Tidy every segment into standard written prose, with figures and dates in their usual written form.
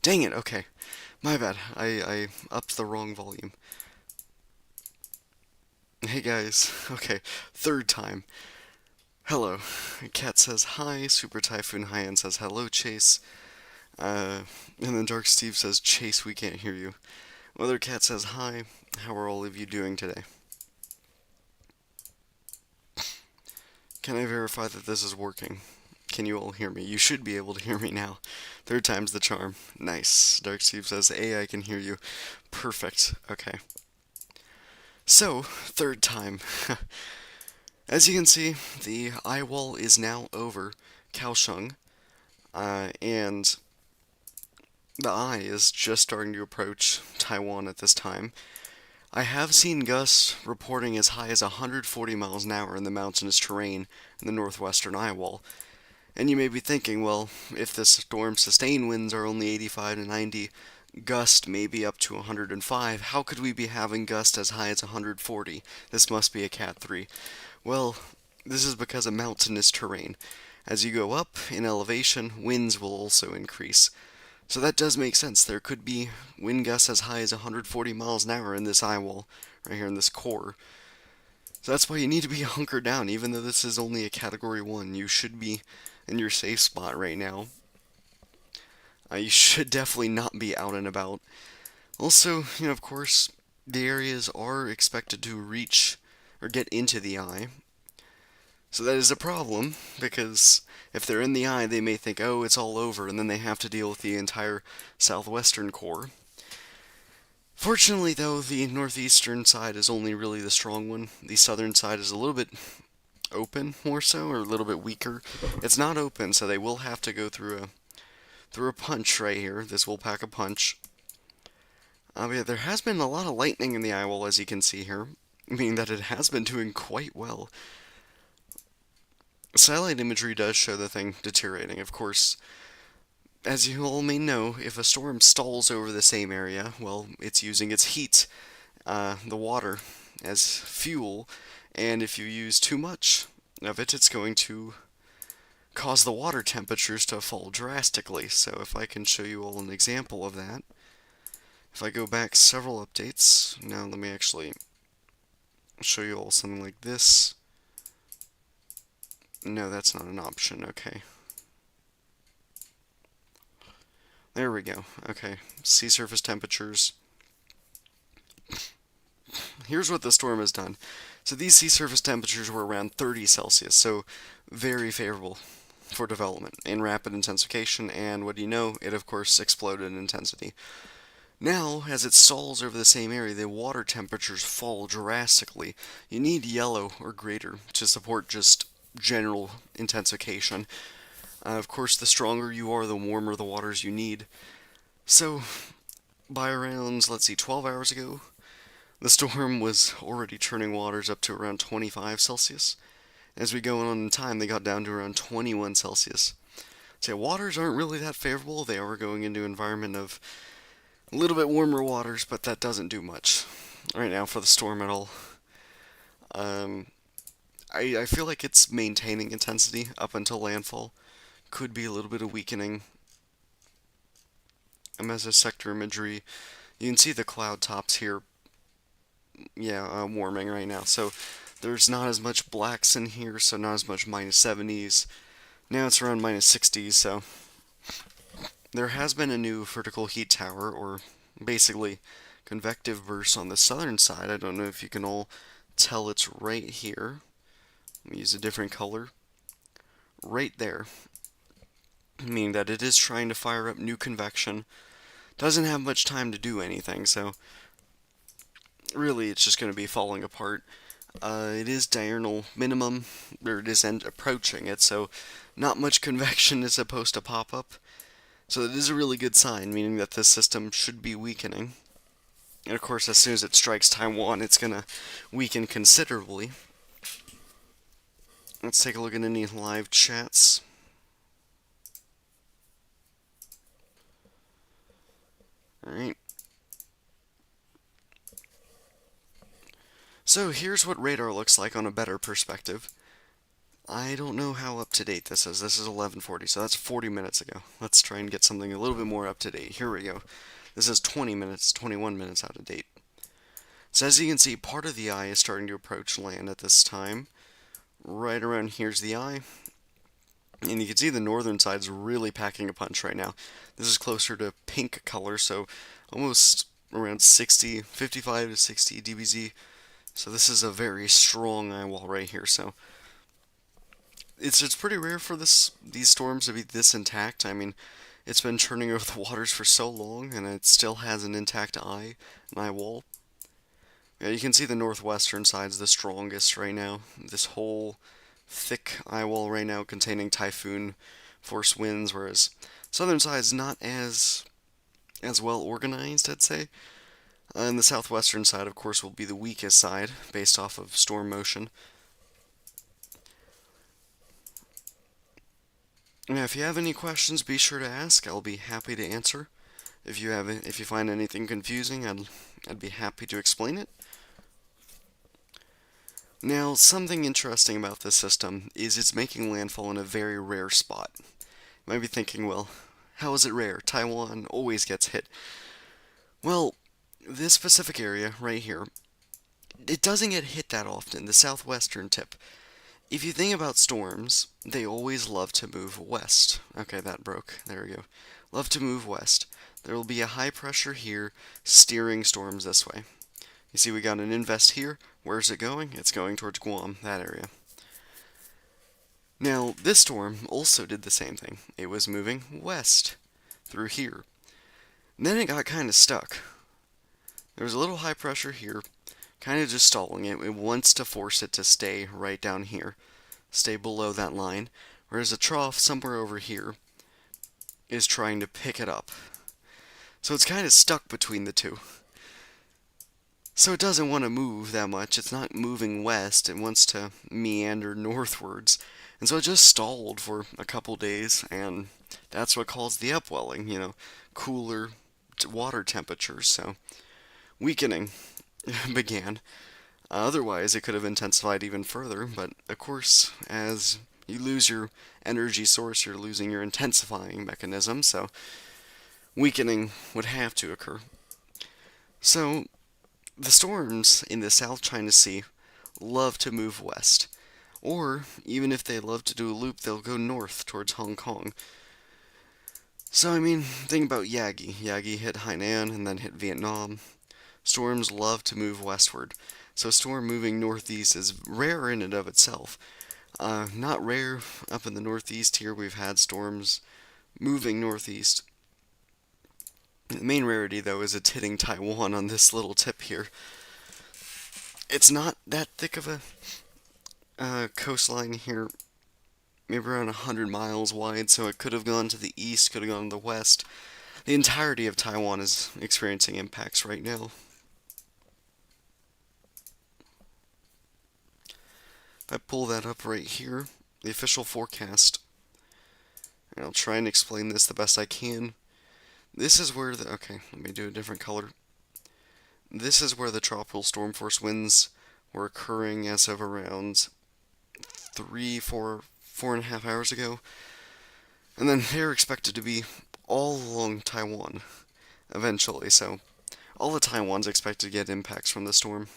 Dang it, okay. My bad. I upped the wrong volume. Hey guys. Okay, third time. Hello. Cat says hi. Super Typhoon High-End says hello, Chase. Uh, and then Dark Steve says, Chase, we can't hear you. Weather Cat says hi. How are all of you doing today? Can I verify that this is working? Can you all hear me? You should be able to hear me now. Third time's the charm. Nice. Dark Steve says, I can hear you. Perfect. Okay. So, third time. As you can see, the eye wall is now over Kaohsiung, and the eye is just starting to approach Taiwan at this time. I have seen gusts reporting as high as 140 miles an hour in the mountainous terrain in the northwestern eye wall. And you may be thinking, well, if the storm sustained winds are only 85 to 90, gust may be up to 105, how could we be having gust as high as 140? This must be a Cat 3. Well, this is because of mountainous terrain. As you go up in elevation, winds will also increase. So that does make sense. There could be wind gusts as high as 140 miles an hour in this eye wall, right here in this core. So that's why you need to be hunkered down. Even though this is only a Category 1, you should be in your safe spot right now. You should definitely not be out and about. Also, of course, the areas are expected to reach or get into the eye. So that is a problem, because if they're in the eye, they may think, oh, it's all over, and then they have to deal with the entire southwestern core. Fortunately, though, the northeastern side is only really the strong one. The southern side is a little bit open, more so, or a little bit weaker. It's not open, so they will have to go through a punch right here. This will pack a punch. But yeah, there has been a lot of lightning in the eye wall, as you can see here, meaning that it has been doing quite well. Satellite imagery does show the thing deteriorating. Of course, as you all may know, if a storm stalls over the same area, well, it's using its heat, the water, as fuel, and if you use too much of it, it's going to cause the water temperatures to fall drastically. So if I can show you all an example of that, if I go back several updates, now let me actually show you all something like this. No, that's not an option. Okay. There we go. Okay. Sea surface temperatures. Here's what the storm has done. So these sea surface temperatures were around 30 Celsius, so very favorable for development and rapid intensification, and what do you know? It, of course, exploded in intensity. Now, as it stalls over the same area, the water temperatures fall drastically. You need yellow or greater to support just general intensification. Of course, the stronger you are, the warmer the waters you need. So, by around, let's see, 12 hours ago, the storm was already churning waters up to around 25 Celsius. As we go on in time, they got down to around 21 Celsius. So, yeah, waters aren't really that favorable. They are going into an environment of a little bit warmer waters, but that doesn't do much right now for the storm at all. Um, I feel like it's maintaining intensity up until landfall. Could be a little bit of weakening. Mesosector imagery. You can see the cloud tops here, warming right now. So there's not as much blacks in here, so not as much minus 70s. Now it's around minus 60s, so there has been a new vertical heat tower, or basically convective burst on the southern side. I don't know if you can all tell it's right here. Let me use a different color. Right there. Meaning that it is trying to fire up new convection. Doesn't have much time to do anything, so really it's just going to be falling apart. It is diurnal minimum, or it is approaching it, so not much convection is supposed to pop up. So it is a really good sign, meaning that this system should be weakening. And of course, as soon as it strikes Taiwan, it's going to weaken considerably. Let's take a look at any live chats. Alright. So here's what radar looks like on a better perspective. I don't know how up to date this is. This is 11:40, so that's 40 minutes ago. Let's try and get something a little bit more up to date. Here we go. This is 20 minutes, 21 minutes out of date. So as you can see, part of the eye is starting to approach land at this time. Right around here's the eye. And you can see the northern side's really packing a punch right now. This is closer to pink color, so almost around 60, 55 to 60 dBz. So this is a very strong eye wall right here. So it's pretty rare for these storms to be this intact. I mean, it's been churning over the waters for so long, and it still has an intact an eye wall. Yeah, you can see the northwestern side's the strongest right now. This whole thick eye wall right now containing typhoon force winds, whereas southern side's not as well organized, I'd say. And the southwestern side, of course, will be the weakest side based off of storm motion. Now, if you have any questions, be sure to ask. I'll be happy to answer. If you find anything confusing, I'd be happy to explain it. Now, something interesting about this system is it's making landfall in a very rare spot. You might be thinking, well, how is it rare? Taiwan always gets hit. Well, this specific area right here, it doesn't get hit that often, the southwestern tip. If you think about storms, they always love to move west. Okay, that broke. There we go. Love to move west. There will be a high pressure here steering storms this way. You see we got an invest here. Where's it going? It's going towards Guam, that area. Now, this storm also did the same thing. It was moving west through here. And then it got kind of stuck. There was a little high pressure here, kind of just stalling it. It wants to force it to stay right down here, stay below that line, whereas a trough somewhere over here is trying to pick it up. So it's kind of stuck between the two. So it doesn't want to move that much. It's not moving west. It wants to meander northwards. And so it just stalled for a couple days, and that's what caused the upwelling, cooler water temperatures. So weakening began. Otherwise, it could have intensified even further, but of course, as you lose your energy source, you're losing your intensifying mechanism, so weakening would have to occur. So, the storms in the South China Sea love to move west, or even if they love to do a loop, they'll go north towards Hong Kong. So, I mean, think about Yagi. Yagi hit Hainan and then hit Vietnam. Storms love to move westward. So a storm moving northeast is rare in and of itself. Not rare up in the northeast here. We've had storms moving northeast. The main rarity, though, is it's hitting Taiwan on this little tip here. It's not that thick of a coastline here. Maybe around 100 miles wide, so it could have gone to the east, could have gone to the west. The entirety of Taiwan is experiencing impacts right now. If I pull that up right here, the official forecast, and I'll try and explain this the best I can. This is where okay, let me do a different color. This is where the tropical storm force winds were occurring as of around 4.5 hours ago. And then they're expected to be all along Taiwan eventually, so all of Taiwan's expected to get impacts from the storm.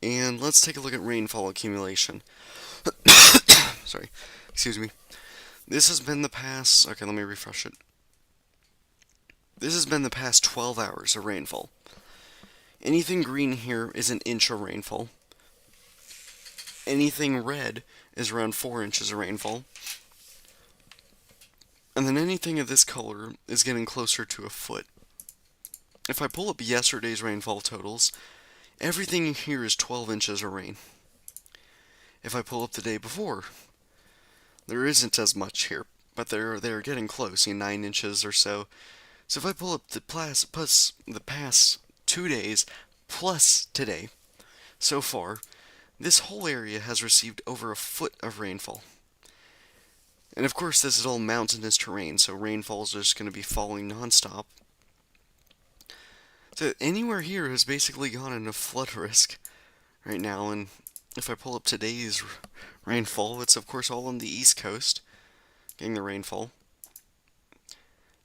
And let's take a look at rainfall accumulation. Sorry, excuse me. This has been the past, okay, let me refresh it. This has been the past 12 hours of rainfall. Anything green here is an inch of rainfall. Anything red is around 4 inches of rainfall. And then anything of this color is getting closer to a foot. If I pull up yesterday's rainfall totals, everything here is 12 inches of rain. If I pull up the day before, there isn't as much here, but they're getting close, 9 inches or so. So if I pull up the past 2 days plus today, so far, this whole area has received over a foot of rainfall. And of course, this is all mountainous terrain, so rainfall is just going to be falling nonstop. So anywhere here has basically gone into flood risk right now, and if I pull up today's rainfall, it's of course all on the east coast, getting the rainfall.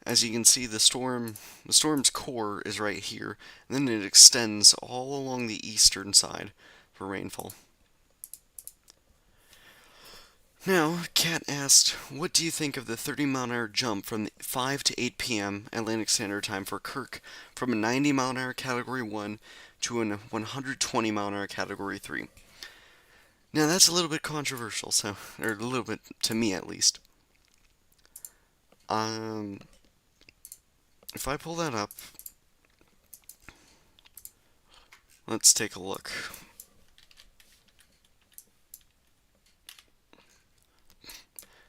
As you can see, the storm's core is right here, and then it extends all along the eastern side for rainfall. Now, Kat asked, what do you think of the 30-mile-an-hour jump from 5 to 8 p.m. Atlantic Standard Time for Kirk from a 90-mile-an-hour Category 1 to a 120-mile-an-hour Category 3? Now, that's a little bit controversial, or a little bit, to me at least. If I pull that up, let's take a look.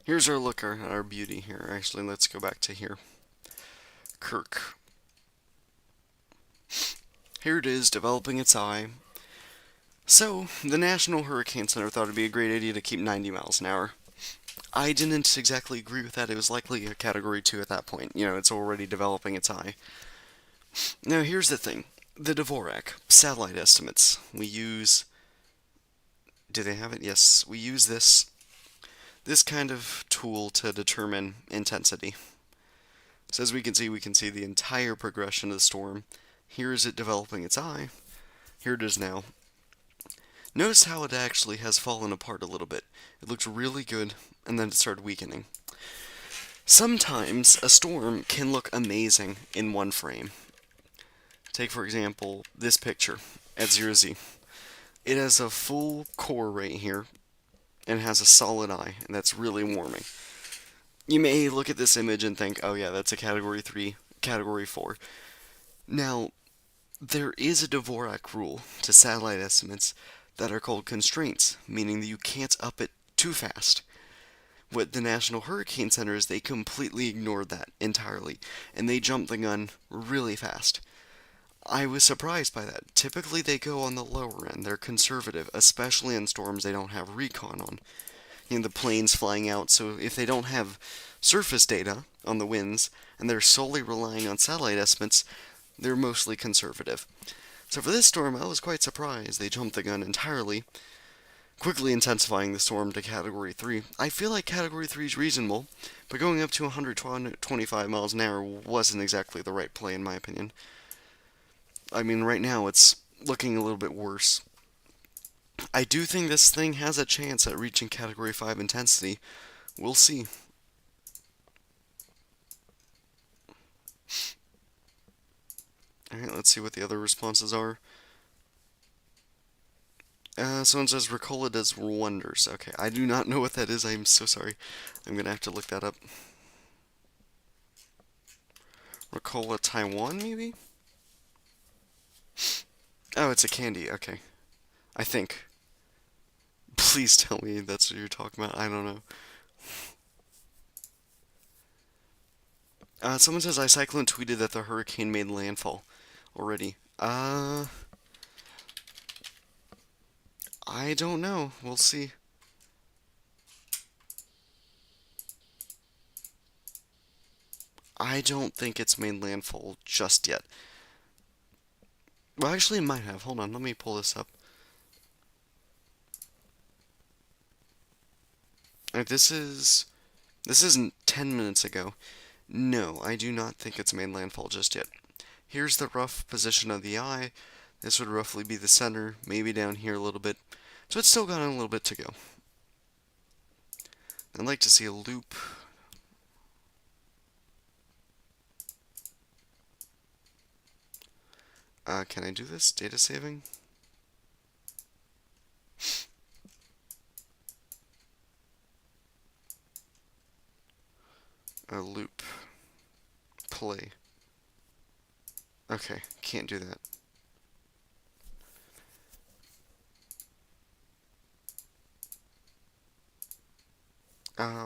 Here's our look at our beauty here. Actually, let's go back to here. Kirk. Here it is, developing its eye. So, the National Hurricane Center thought it'd be a great idea to keep 90 miles an hour. I didn't exactly agree with that. It was likely a Category 2 at that point. You know, it's already developing its eye. Now, here's the thing. The Dvorak, satellite estimates. We use... Do they have it? Yes. We use this kind of tool to determine intensity. So as we can see the entire progression of the storm. Here is it developing its eye. Here it is now. Notice how it actually has fallen apart a little bit. It looked really good, and then it started weakening. Sometimes a storm can look amazing in one frame. Take, for example, this picture at 0Z. It has a full core right here, and has a solid eye, and that's really warming. You may look at this image and think, oh yeah, that's a Category 3, Category 4. Now, there is a Dvorak rule to satellite estimates that are called constraints, meaning that you can't up it too fast. What the National Hurricane Center is, they completely ignored that entirely, and they jumped the gun really fast. I was surprised by that. Typically they go on the lower end, they're conservative, especially in storms they don't have recon on. You know, the planes flying out, so if they don't have surface data on the winds, and they're solely relying on satellite estimates, they're mostly conservative. So for this storm, I was quite surprised they jumped the gun entirely, quickly intensifying the storm to Category 3. I feel like Category 3 is reasonable, but going up to 125 miles an hour wasn't exactly the right play in my opinion. I mean, right now it's looking a little bit worse. I do think this thing has a chance at reaching Category 5 intensity. We'll see. Alright, let's see what the other responses are. Someone says Ricola does wonders. Okay, I do not know what that is. I'm so sorry. I'm gonna have to look that up. Ricola Taiwan, maybe? Oh, it's a candy. Okay. I think. Please tell me that's what you're talking about. I don't know. Someone says iCyclone tweeted that the hurricane made landfall already. I don't know. We'll see. I don't think it's made landfall just yet. Well, actually, it might have. Hold on, let me pull this up. This isn't 10 minutes ago. No, I do not think it's made landfall just yet. Here's the rough position of the eye. This would roughly be the center, maybe down here a little bit. So it's still got a little bit to go. I'd like to see a loop. Can I do this? Data saving? A loop. Play. Okay, can't do that.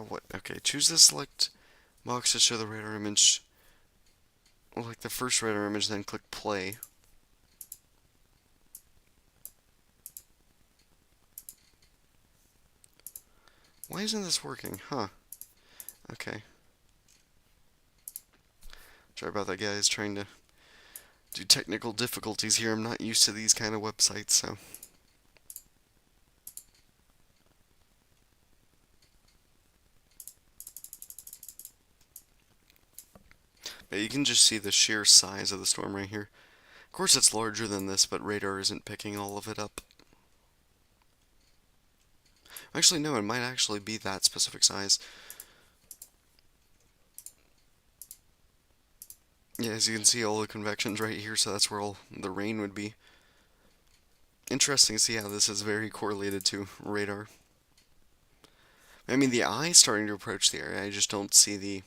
What? Okay, choose the select box to show the radar image. Like the first radar image, then click play. Why isn't this working? Huh. Okay. Sorry about that, guys. Trying to Due to technical difficulties here, I'm not used to these kind of websites, so. But you can just see the sheer size of the storm right here. Of course, it's larger than this, but radar isn't picking all of it up. Actually, no, it might actually be that specific size. Yeah, as you can see, all the convection's right here, so that's where all the rain would be. Interesting to see how this is very correlated to radar. I mean, the eye's starting to approach the area. I just don't see the.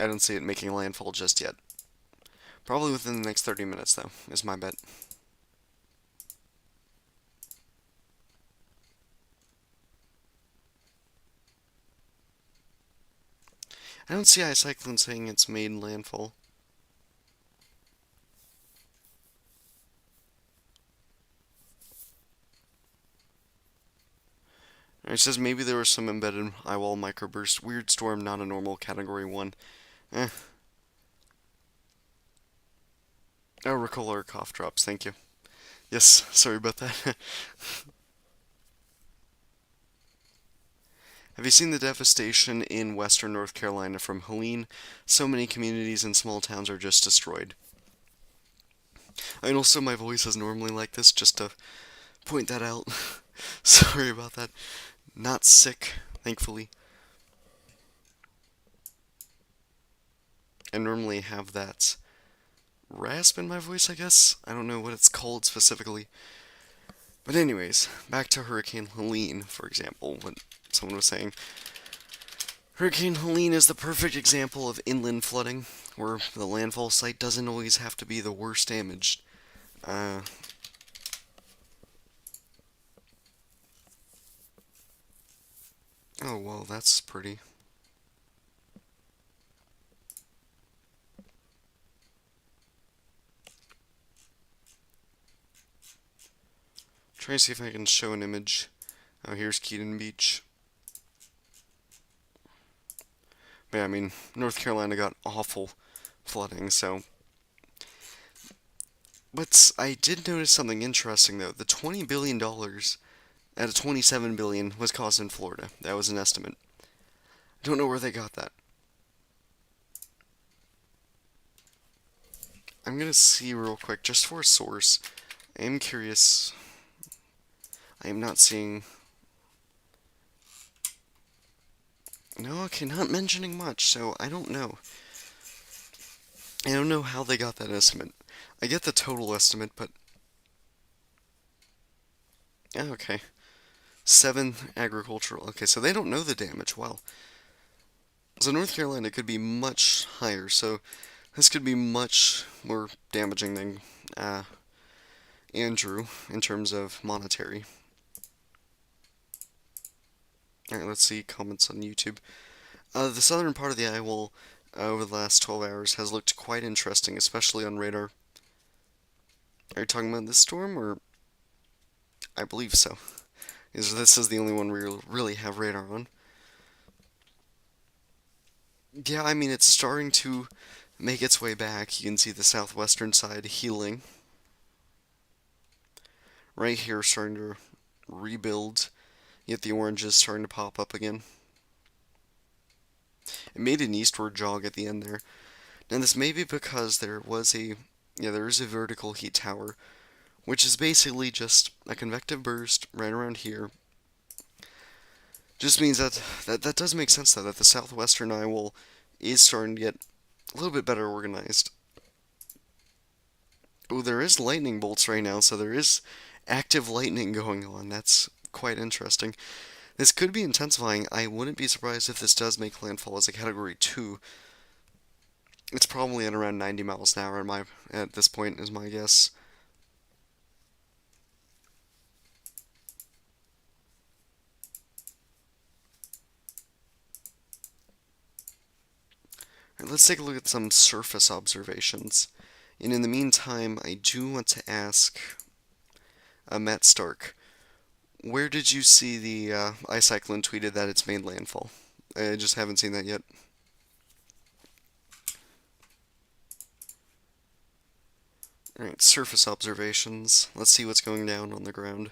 I don't see it making landfall just yet. Probably within the next 30 minutes, though, is my bet. I don't see iCyclone saying it's made landfall. It says maybe there was some embedded eyewall microburst. Weird storm, not a normal category 1. Eh. Oh, Ricola or cough drops, thank you. Yes, sorry about that. Have you seen the devastation in western North Carolina from Helene? So many communities and small towns are just destroyed. I also, my voice is normally like this, just to point that out. Sorry about that. Not sick, thankfully. I normally have that rasp in my voice, I guess. I don't know what it's called specifically. But anyways, back to Hurricane Helene, for example, what someone was saying. Hurricane Helene is the perfect example of inland flooding, where the landfall site doesn't always have to be the worst damaged. Oh, well, that's pretty. Try to see if I can show an image. Oh, here's Keaton Beach. But yeah, I mean, North Carolina got awful flooding, so. But I did notice something interesting, though. The $20 billion out of $27 billion was caused in Florida. That was an estimate. I don't know where they got that. I'm gonna see real quick, just for a source. I am curious. I am not seeing. No, okay, not mentioning much, so I don't know. I don't know how they got that estimate. I get the total estimate, but. Oh, okay. 7 agricultural. Okay, so they don't know the damage. Wow. So North Carolina could be much higher, so this could be much more damaging than Andrew in terms of monetary. Alright, let's see comments on YouTube. The southern part of the eye wall over the last 12 hours has looked quite interesting, especially on radar. Are you talking about this storm, or? I believe so. This is the only one we really have radar on. Yeah, I mean, it's starting to make its way back. You can see the southwestern side healing. Right here, starting to rebuild. Yet the orange is starting to pop up again. It made an eastward jog at the end there. Now this may be because there is a vertical heat tower, which is basically just a convective burst right around here. Just means that does make sense though, that the southwestern eye wall is starting to get a little bit better organized. Oh, there is lightning bolts right now, so there is active lightning going on. That's quite interesting. This could be intensifying. I wouldn't be surprised if this does make landfall as a Category 2. It's probably at around 90 miles an hour at this point, is my guess. Alright, let's take a look at some surface observations. And in the meantime, I do want to ask Matt Stark, where did you see the iCyclone tweeted that it's made landfall? I just haven't seen that yet. Alright, surface observations. Let's see what's going down on the ground.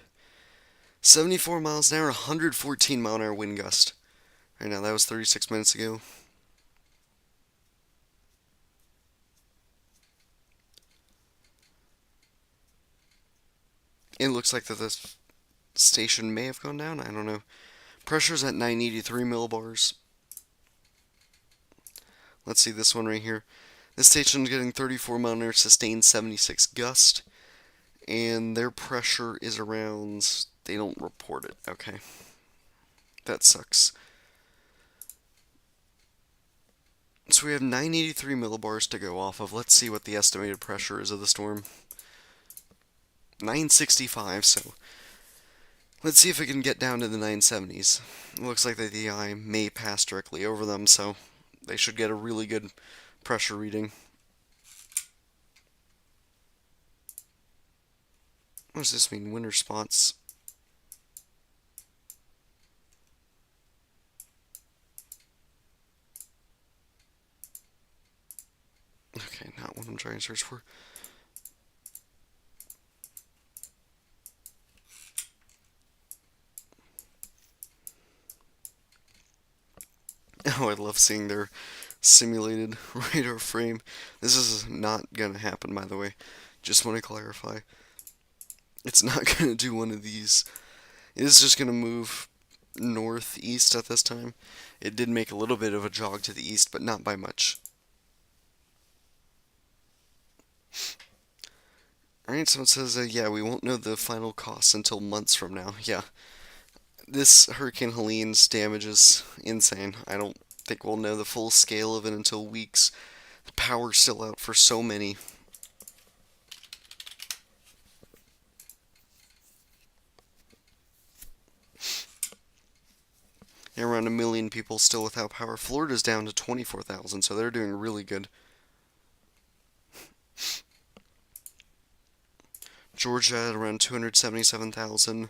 74 miles an hour, 114-mile-an-hour wind gust. Right now, that was 36 minutes ago. It looks like that this station may have gone down. I don't know. Pressure's at 983 millibars. Let's see this one right here. This station's getting 34 mile an hour sustained 76 gust. And their pressure is around... They don't report it. Okay. That sucks. So we have 983 millibars to go off of. Let's see what the estimated pressure is of the storm. 965, so let's see if it can get down to the 970s. It looks like the eye may pass directly over them, so they should get a really good pressure reading. What does this mean? Winter spots. Okay, not what I'm trying to search for. Oh, I love seeing their simulated radar frame. This is not gonna happen, by the way. Just want to clarify. It's not gonna do one of these. It is just gonna move northeast at this time. It did make a little bit of a jog to the east, but not by much. Alright, so it says, yeah, we won't know the final costs until months from now. Yeah, this Hurricane Helene's damage is insane. I don't think we'll know the full scale of it until weeks. The power's still out for so many. Yeah, around 1 million people still without power. Florida's down to 24,000, so they're doing really good. Georgia at around 277,000.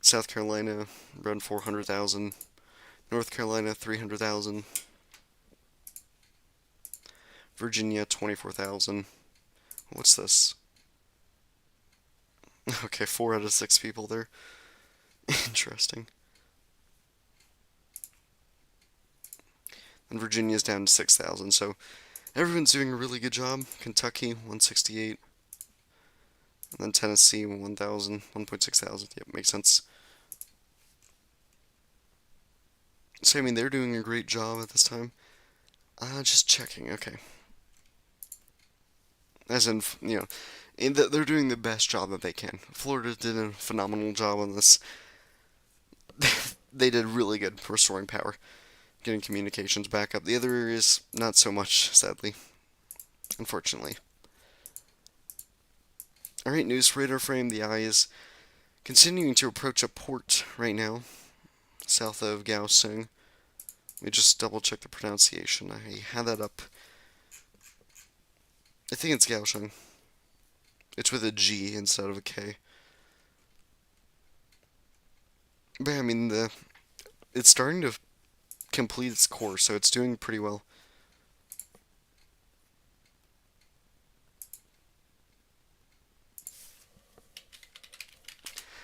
South Carolina around 400,000. North Carolina 300,000. Virginia 24,000. What's this? Okay, 4 out of 6 people there. Interesting. And Virginia's down to 6,000, so everyone's doing a really good job. Kentucky 168. And then Tennessee 1,000, 1.6 thousand. Yep, makes sense. So, I mean, they're doing a great job at this time. Just checking, okay. As in, you know, they're doing the best job that they can. Florida did a phenomenal job on this. They did really good restoring power, getting communications back up. The other areas, not so much, sadly. Unfortunately. Alright, news radar frame. The eye is continuing to approach a port right now, south of Kaohsiung. Let me just double check the pronunciation. I had that up. I think it's Kaohsiung. It's with a G instead of a K. But I mean, it's starting to complete its course, so it's doing pretty well.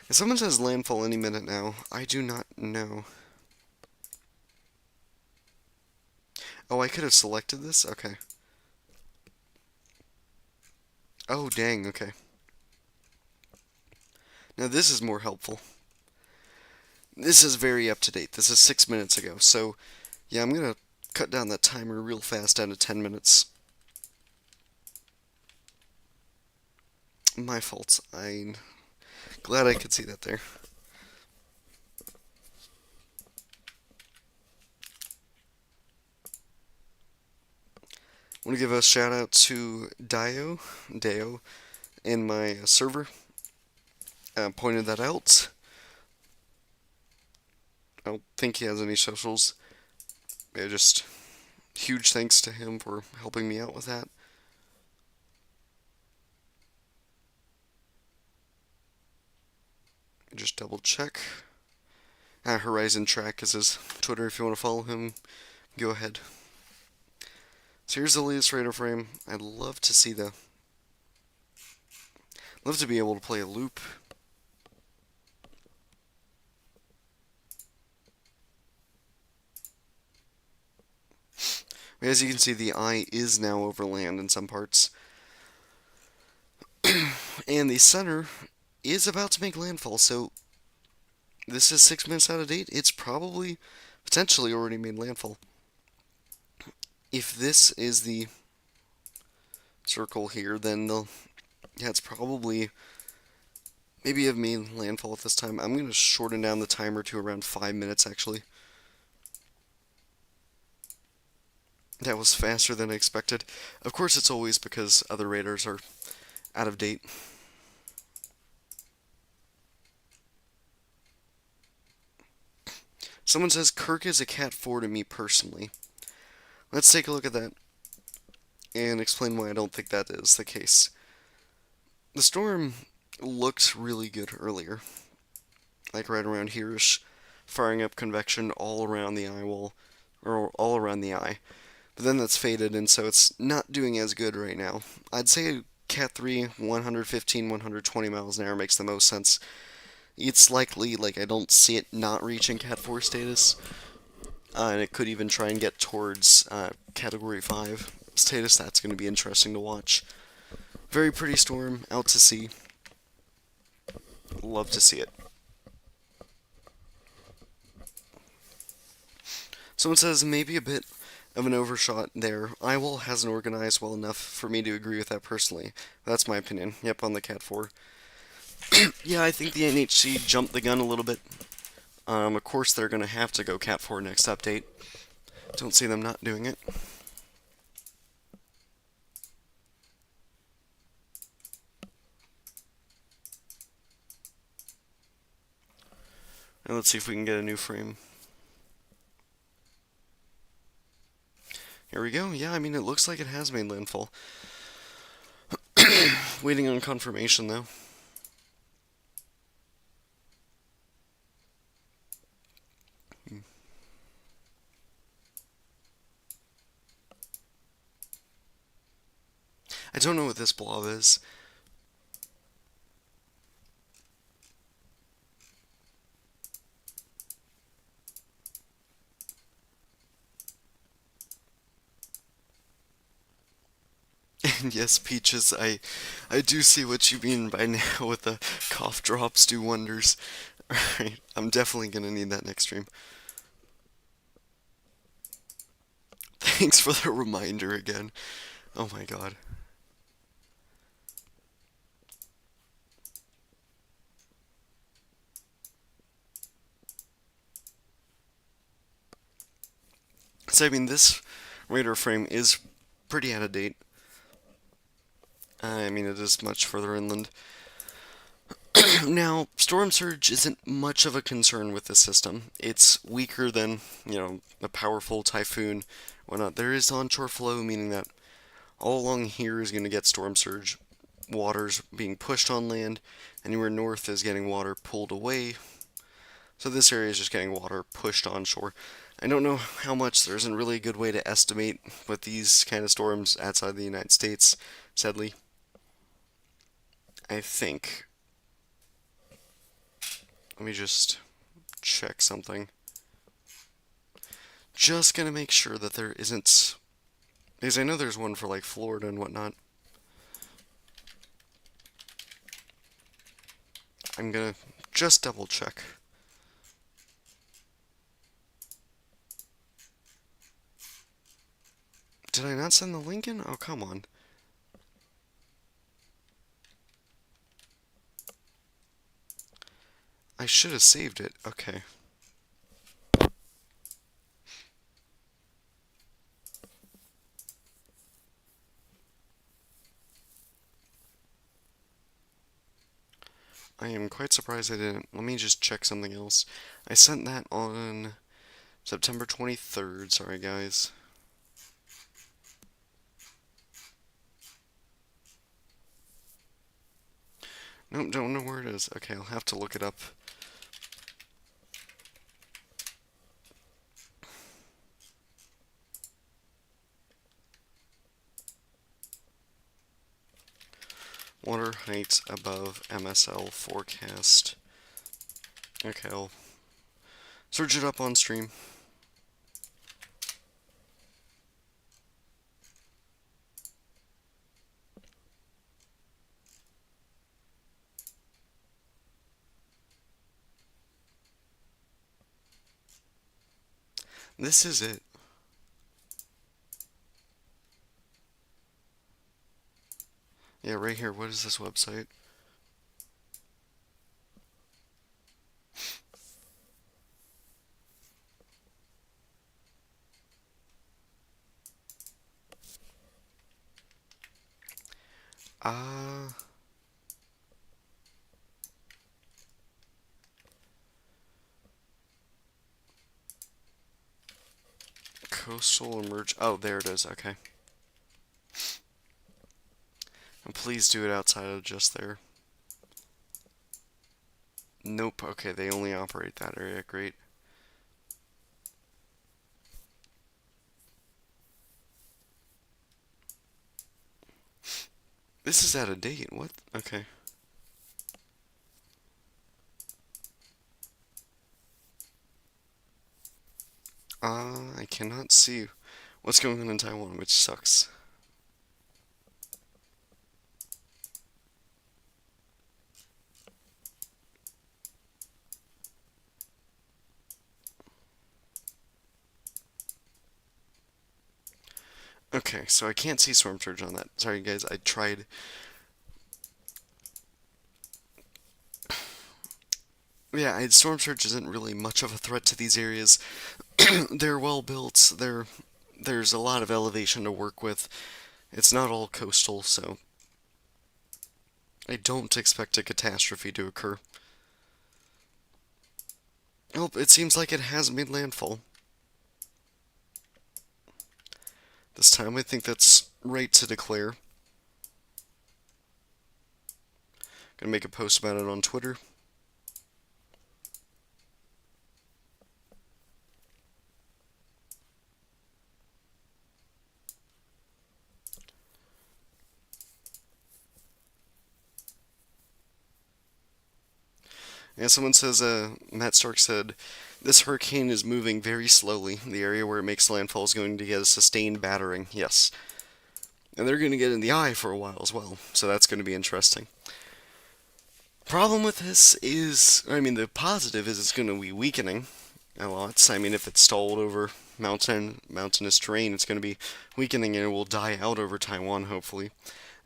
If someone says landfall any minute now, I do not know. Oh, I could have selected this? Okay. Oh, dang, okay. Now this is more helpful. This is very up to date. This is 6 minutes ago, so yeah, I'm gonna cut down that timer real fast down to 10 minutes. My fault. I'm glad I could see that there. I want to give a shout out to Deo, in my server. Pointed that out. I don't think he has any socials. Yeah, just huge thanks to him for helping me out with that. Just double check. Horizon Track is his Twitter. If you want to follow him, go ahead. So here's the latest radar frame. I'd love to see the Love to be able to play a loop. As you can see, the eye is now over land in some parts. And the center is about to make landfall, so this is 6 minutes out of date. It's probably potentially already made landfall. If this is the circle here, then yeah, it's probably maybe have made landfall at this time. I'm going to shorten down the timer to around 5 minutes, actually. That was faster than I expected. Of course, it's always because other radars are out of date. Someone says Kirk is a Cat 4 to me personally. Let's take a look at that and explain why I don't think that is the case. The storm looked really good earlier, like right around here-ish, firing up convection all around the eye wall, or all around the eye. But then that's faded, and so it's not doing as good right now. I'd say Cat 3, 115, 120 miles an hour makes the most sense. It's likely, like, I don't see it not reaching Cat 4 status, and it could even try and get towards Category 5 status. That's going to be interesting to watch. Very pretty storm, out to sea. Love to see it. Someone says maybe a bit of an overshot there. Eyewall hasn't organized well enough for me to agree with that personally. That's my opinion. Yep, on the Cat 4. Yeah, I think the NHC jumped the gun a little bit. Of course, they're going to have to go Cat 4 next update. Don't see them not doing it. Now let's see if we can get a new frame. Here we go. Yeah, I mean, it looks like it has made landfall. Waiting on confirmation, though. I don't know what this blob is. And yes, Peaches, I do see what you mean by now with the cough drops do wonders. Alright, I'm definitely gonna need that next stream. Thanks for the reminder again. Oh my god. So, I mean, this radar frame is pretty out of date. I mean, it is much further inland. Now, storm surge isn't much of a concern with this system. It's weaker than, a powerful typhoon, whatnot. There is onshore flow, meaning that all along here is going to get storm surge. Water's being pushed on land. Anywhere north is getting water pulled away. So this area is just getting water pushed onshore. I don't know how much. There isn't really a good way to estimate with these kind of storms outside the United States, sadly. I think. Let me just check something. Just gonna make sure that there isn't, because I know there's one for like Florida and whatnot. I'm gonna just double check. Did I not send the link in? Oh, come on. I should have saved it. Okay. I am quite surprised I didn't. Let me just check something else. I sent that on September 23rd. Sorry, guys. Nope, don't know where it is. Okay, I'll have to look it up. Water height above MSL forecast. Okay, I'll search it up on stream. This is it. Yeah, right here. What is this website? Ah, coastal emerge. Oh, there it is. Okay. And please do it outside of just there. Nope. Okay, they only operate that area. Great. This is out of date. What? Okay. I cannot see what's going on in Taiwan, which sucks. Okay, so I can't see storm surge on that. Sorry, guys. I tried. Yeah, storm surge isn't really much of a threat to these areas. They're well built. There's a lot of elevation to work with. It's not all coastal, so I don't expect a catastrophe to occur. Oh, it seems like it has made landfall. This time I think that's right to declare. Gonna make a post about it on Twitter. Yeah, someone says, Matt Stark said, this hurricane is moving very slowly. The area where it makes landfall is going to get a sustained battering. Yes. And they're going to get in the eye for a while as well, so that's going to be interesting. Problem with this is, I mean, the positive is it's going to be weakening a lot. I mean, if it's stalled over mountainous terrain, it's going to be weakening and it will die out over Taiwan, hopefully.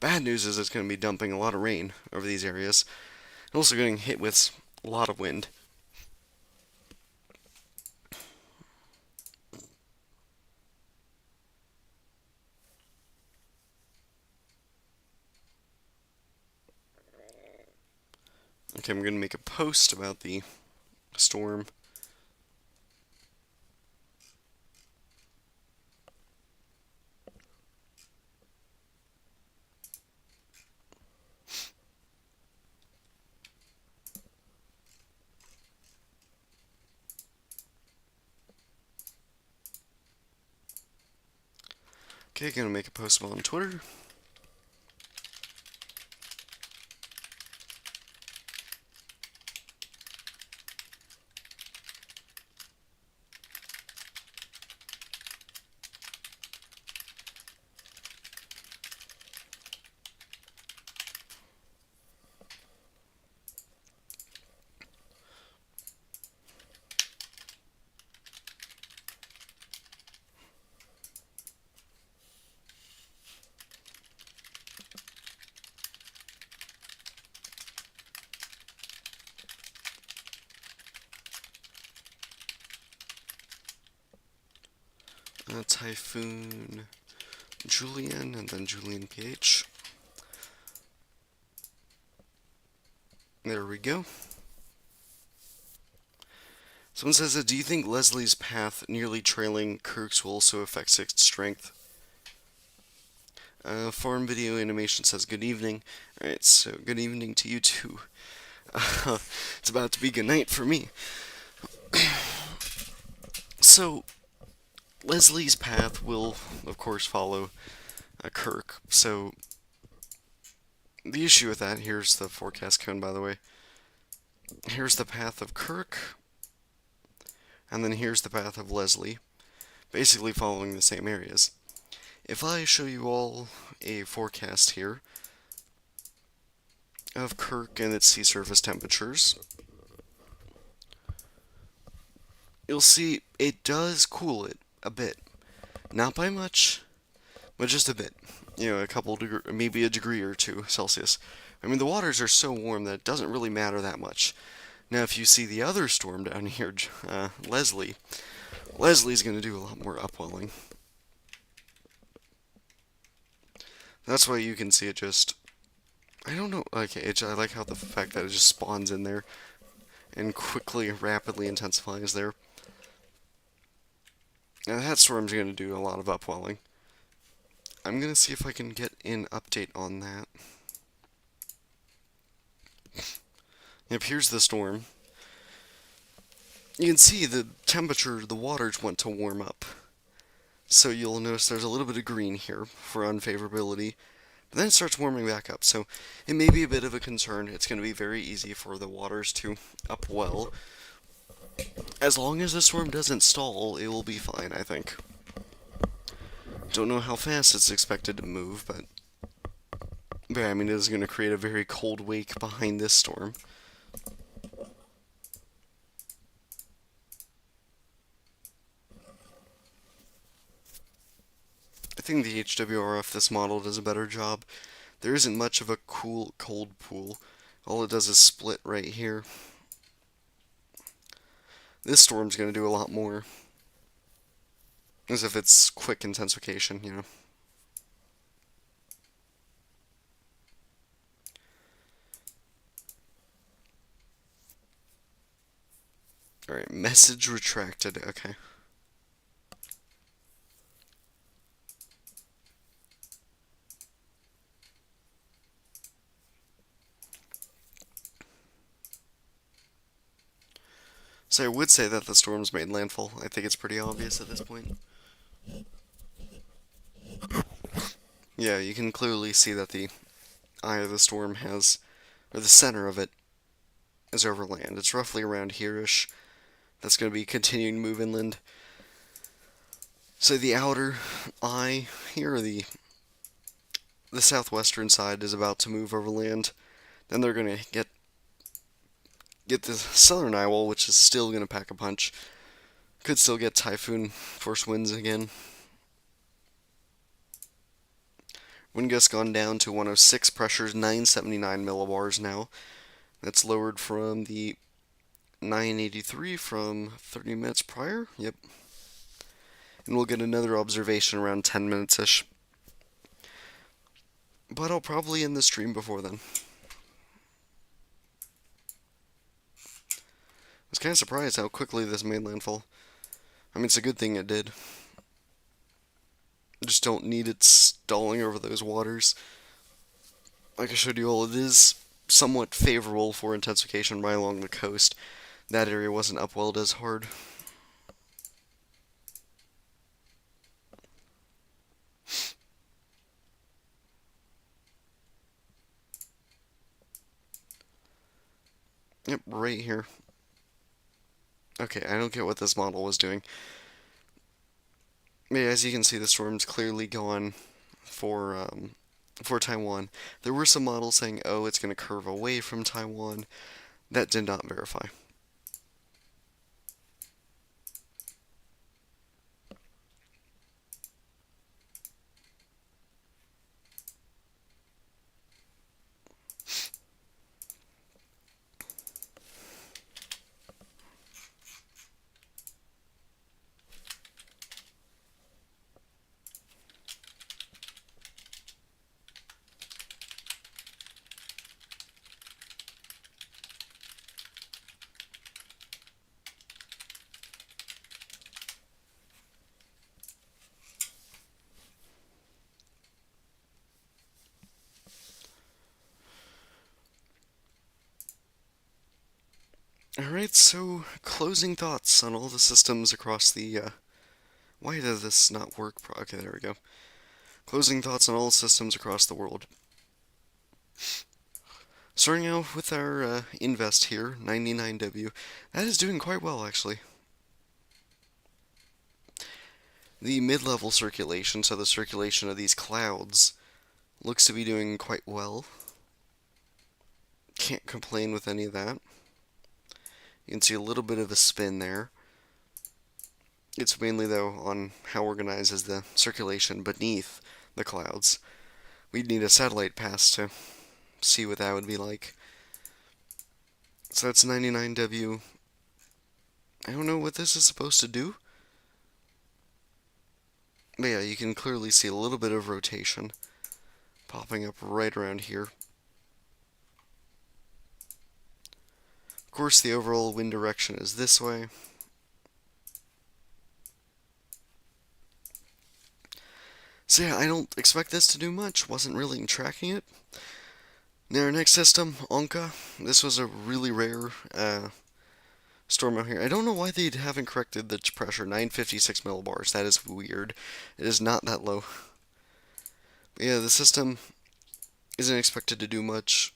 Bad news is it's going to be dumping a lot of rain over these areas. And also getting hit with a lot of wind. Okay, I'm going to make a post about the storm. Okay, going to make a post on Twitter. Typhoon Julian and then Julian PH. There we go. Someone says, do you think Leslie's path nearly trailing Kirk's will also affect its strength? Foreign Video Animation says, good evening. Alright, so good evening to you too. It's about to be good night for me. So, Leslie's path will, of course, follow Kirk. So, The issue with that, here's the forecast cone, by the way. Here's the path of Kirk, and then here's the path of Leslie, basically following the same areas. If I show you all a forecast here of Kirk and its sea surface temperatures, you'll see it does cool it a bit. Not by much, but just a bit. You know, a couple degree, maybe a degree or two Celsius. I mean, the waters are so warm that it doesn't really matter that much. Now, if you see the other storm down here, Leslie's going to do a lot more upwelling. That's why you can see it just. I don't know. Okay, I like how the fact that it just spawns in there and quickly, rapidly intensifies there. Now, that storm's going to do a lot of upwelling. I'm going to see if I can get an update on that. Yep, here's the storm. You can see the temperature, the waters want to warm up. So you'll notice there's a little bit of green here for unfavorability. But then it starts warming back up, so it may be a bit of a concern. It's going to be very easy for the waters to upwell. As long as the storm doesn't stall, it will be fine, I think. Don't know how fast it's expected to move, but I mean, it is going to create a very cold wake behind this storm. I think the HWRF, this model, does a better job. There isn't much of a cool, cold pool. All it does is split right here. This storm's going to do a lot more. As if it's quick intensification, you know. Alright, message retracted, okay. So I would say that the storm's made landfall. I think it's pretty obvious at this point. Yeah, you can clearly see that the eye of the storm has, or the center of it, is over land. It's roughly around here-ish. That's going to be continuing to move inland. So the outer eye here, the southwestern side, is about to move over land. Then they're going to get the southern eye wall, which is still going to pack a punch. Could still get typhoon force winds again. Wind gust gone down to 106, pressure's 979 millibars now. That's lowered from the 983 from 30 minutes prior. Yep. And we'll get another observation around 10 minutes-ish. But I'll probably end the stream before then. I was kind of surprised how quickly this made landfall. I mean, it's a good thing it did. Just don't need it stalling over those waters. Like I showed you all, it is somewhat favorable for intensification right along the coast. That area wasn't upwelled as hard. Yep, right here. Okay, I don't get what this model was doing. Yeah, as you can see, the storm's clearly gone for Taiwan. There were some models saying, oh, it's going to curve away from Taiwan. That did not verify. Alright, so closing thoughts on all the systems across the, why does this not work? Okay, there we go. Closing thoughts on all systems across the world. Starting out with our invest here, 99W. That is doing quite well, actually. The mid-level circulation, so the circulation of these clouds, looks to be doing quite well. Can't complain with any of that. You can see a little bit of a spin there. It's mainly, though, on how organized is the circulation beneath the clouds. We'd need a satellite pass to see what that would be like. So that's 99W. I don't know what this is supposed to do. But yeah, you can clearly see a little bit of rotation popping up right around here. Of course, the overall wind direction is this way. So yeah, I don't expect this to do much. Wasn't really tracking it. Now our next system, Onka. This was a really rare storm out here. I don't know why they haven't corrected the pressure. 956 millibars. That is weird. It is not that low. But yeah, the system isn't expected to do much.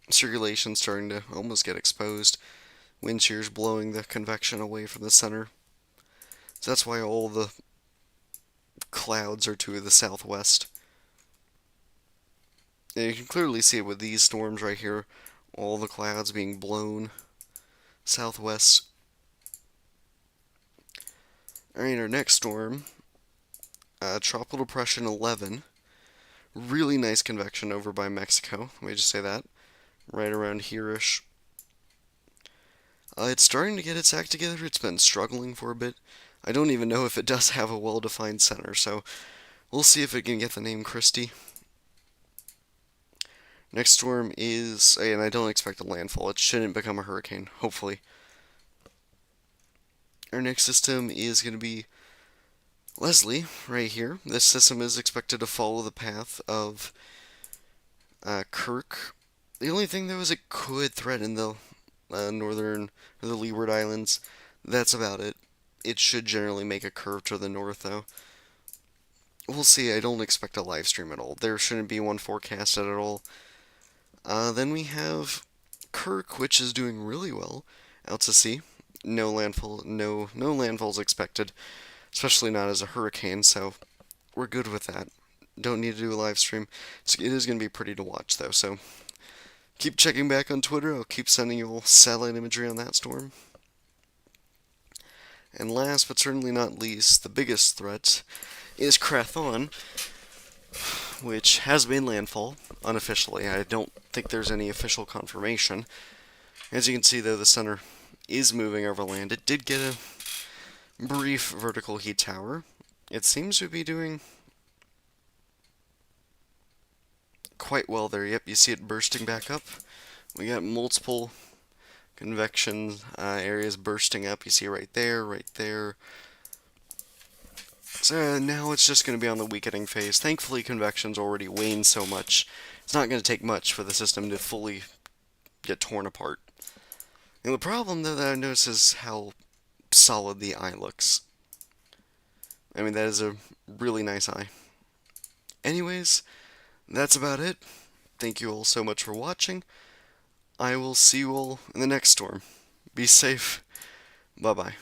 Circulation starting to almost get exposed. Wind shear's blowing the convection away from the center. So that's why all the clouds are to the southwest. And you can clearly see it with these storms right here. All the clouds being blown southwest. Alright, our next storm, Tropical Depression 11. Really nice convection over by Mexico. Let me just say that. Right around here-ish. It's starting to get its act together. It's been struggling for a bit. I don't even know if it does have a well-defined center, so we'll see if it can get the name Christie. Next storm is, and I don't expect a landfall. It shouldn't become a hurricane, hopefully. Our next system is going to be Leslie, right here. This system is expected to follow the path of Kirk. The only thing, though, is it could threaten the northern, or the Leeward Islands. That's about it. It should generally make a curve to the north, though. We'll see. I don't expect a live stream at all. There shouldn't be one forecasted at all. Then we have Kirk, which is doing really well out to sea. No landfall, no landfalls expected, especially not as a hurricane. So we're good with that. Don't need to do a live stream. It is going to be pretty to watch, though. So keep checking back on Twitter. I'll keep sending you all satellite imagery on that storm. And last but certainly not least, the biggest threat is Krathon, which has been landfall unofficially. I don't think there's any official confirmation. As you can see, though, the center is moving over land. It did get a brief vertical heat tower. It seems to be doing quite well there. Yep, you see it bursting back up. We got multiple convection areas bursting up. You see right there, right there. So now it's just going to be on the weakening phase. Thankfully, convection's already waned so much. It's not going to take much for the system to fully get torn apart. And the problem, though, that I notice is how solid the eye looks. I mean, that is a really nice eye. Anyways, that's about it. Thank you all so much for watching. I will see you all in the next storm. Be safe. Bye-bye.